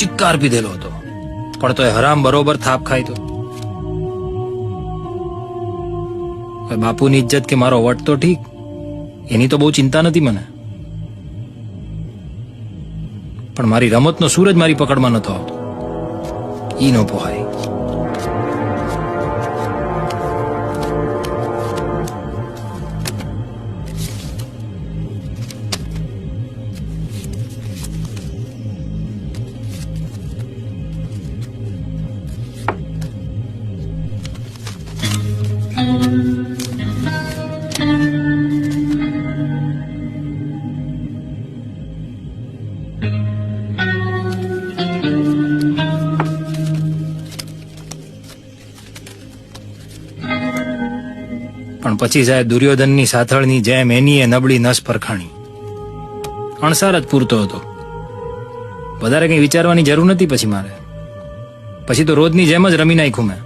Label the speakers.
Speaker 1: ચિક્કાર પીધેલો હતો, પણ તો એ હરામ બરોબર થાપ ખાય તો. બાપુની ઇજ્જત કે મારો વટ તો ઠીક, એની તો બહુ ચિંતા નથી મને, પણ મારી રમતનો સૂરજ મારી પકડમાં નતો આવતો. ઈ નો પોહાય. પણ પછી સાહેબ દુર્યોધનની સાથળની જેમ એની એ નબળી નસ પરખાણી. અણસાર જ પૂરતો હતો, વધારે કંઈ વિચારવાની જરૂર નથી પછી મારે. પછી તો રોજની જેમ જ રમી નાખ્યું મેં.